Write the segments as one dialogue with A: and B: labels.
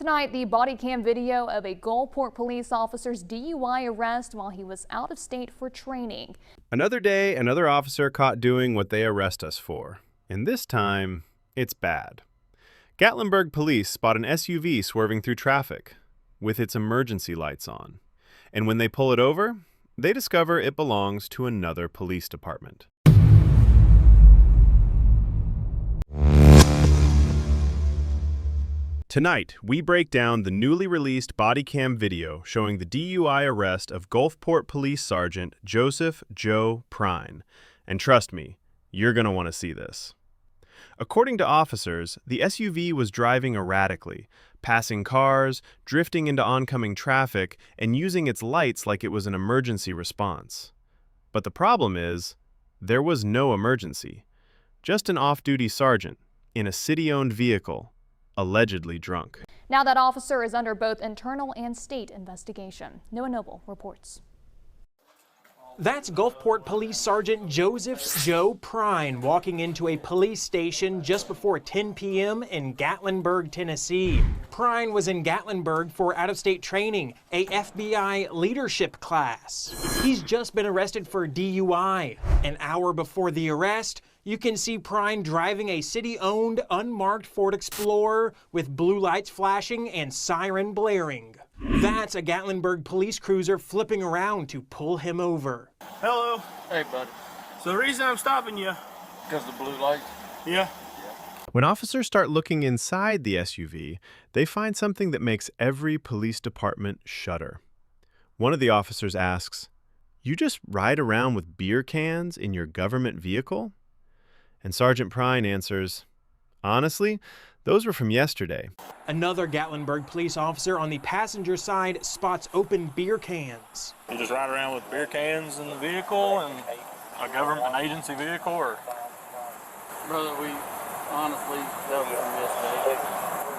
A: Tonight, the body cam video of a Gulfport police officer's DUI arrest while he was out of state for training.
B: Another day, another officer caught doing what they arrest us for. And this time, it's bad. Gatlinburg police spot an SUV swerving through traffic with its emergency lights on. And when they pull it over, they discover it belongs to another police department. Tonight, we break down the newly released Bodycam video showing the DUI arrest of Gulfport Police Sergeant Joseph "Joe" Prine. And trust me, you're going to want to see this. According to officers, the SUV was driving erratically, passing cars, drifting into oncoming traffic, and using its lights like it was an emergency response. But the problem is, there was no emergency. Just an off-duty sergeant in a city-owned vehicle, allegedly drunk.
A: Now that officer is under both internal and state investigation. Noah Noble reports.
C: That's Gulfport Police Sergeant Joseph "Joe" Prine walking into a police station just before 10 p.m. in Gatlinburg, Tennessee. Prine was in Gatlinburg for out-of-state training, a FBI leadership class. He's just been arrested for DUI. An hour before the arrest, you can see Prine driving a city-owned, unmarked Ford Explorer with blue lights flashing and siren blaring. That's a Gatlinburg police cruiser flipping around to pull him over.
D: Hello.
E: Hey, buddy.
D: So the reason I'm stopping you...
E: Because of the blue light?
D: Yeah.
B: When officers start looking inside the SUV, they find something that makes every police department shudder. One of the officers asks, "You just ride around with beer cans in your government vehicle?" And Sergeant Prine answers, "Honestly, those were from yesterday."
C: Another Gatlinburg police officer on the passenger side spots open beer cans.
D: You just ride around with beer cans in the vehicle and an agency vehicle, or?
E: Brother, we honestly, that was from yesterday.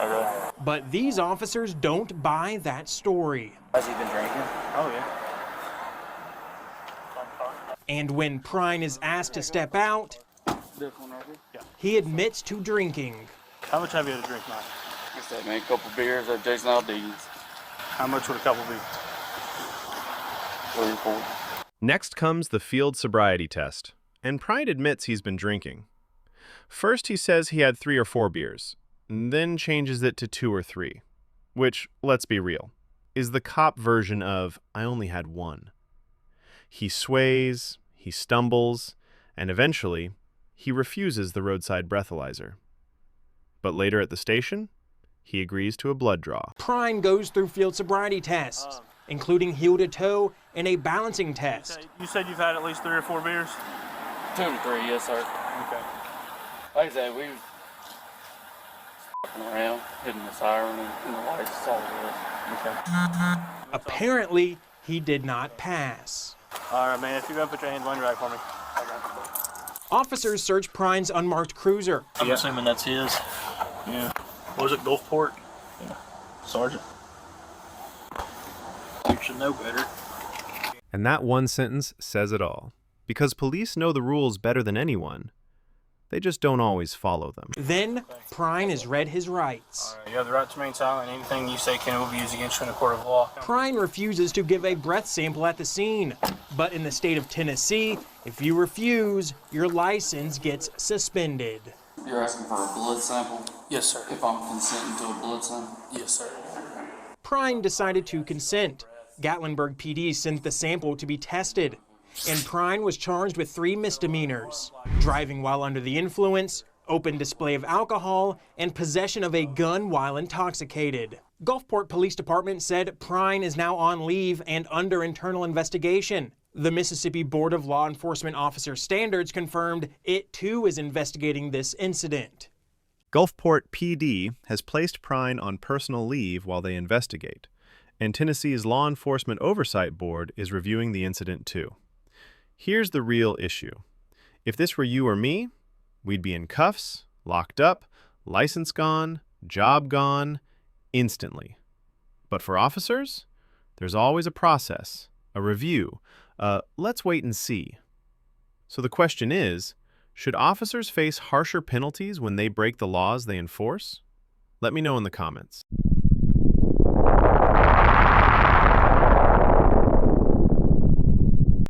D: Okay.
C: But these officers don't buy that story.
E: Has he been drinking?
D: Oh, yeah.
C: And when Prine is asked to step out,
E: This one right here?
C: he admits to drinking.
D: How much have you had to drink tonight?
E: What's that, man? A couple beers at Jason Aldean's.
D: How much would a couple be?
E: 3 or 4.
B: Next comes the field sobriety test, and Prine admits he's been drinking. First, he says he had 3 or 4 beers, then changes it to 2 or 3, which, let's be real, is the cop version of "I only had 1." He sways, he stumbles, and eventually, he refuses the roadside breathalyzer. But later at the station, he agrees to a blood draw.
C: Prine goes through field sobriety tests, including heel to toe and a balancing test.
D: You said you've had at least 3 or 4 beers?
E: 2 to 3, yes, sir.
D: Okay.
E: Like I said, we was around, hitting the siren and the lights, that's all it was.
D: Okay.
C: Apparently, he did not pass.
D: All right, man, if you're going to put your hands on your back for me.
C: Officers search Prine's unmarked cruiser.
D: I'm assuming that's his. Yeah. Was it Gulfport?
E: Yeah.
D: Sergeant? You should know better.
B: And that one sentence says it all. Because police know the rules better than anyone, they just don't always follow them.
C: Then, Prine is read his rights.
D: All right, you have the right to remain silent, and anything you say can be used against you in a court of law.
C: Prine refuses to give a breath sample at the scene. But in the state of Tennessee, if you refuse, your license gets suspended.
E: You're asking for a blood sample?
D: Yes, sir.
E: If I'm consenting to a blood sample?
D: Yes, sir.
C: Prine decided to consent. Gatlinburg PD sent the sample to be tested. And Prine was charged with 3 misdemeanors: driving while under the influence, open display of alcohol, and possession of a gun while intoxicated. Gulfport Police Department said Prine is now on leave and under internal investigation. The Mississippi Board of Law Enforcement Officer Standards confirmed it too is investigating this incident.
B: Gulfport PD has placed Prine on personal leave while they investigate, and Tennessee's Law Enforcement Oversight Board is reviewing the incident too. Here's the real issue. If this were you or me, we'd be in cuffs, locked up, license gone, job gone, instantly. But for officers, there's always a process, a review, let's wait and see. So the question is, should officers face harsher penalties when they break the laws they enforce? Let me know in the comments.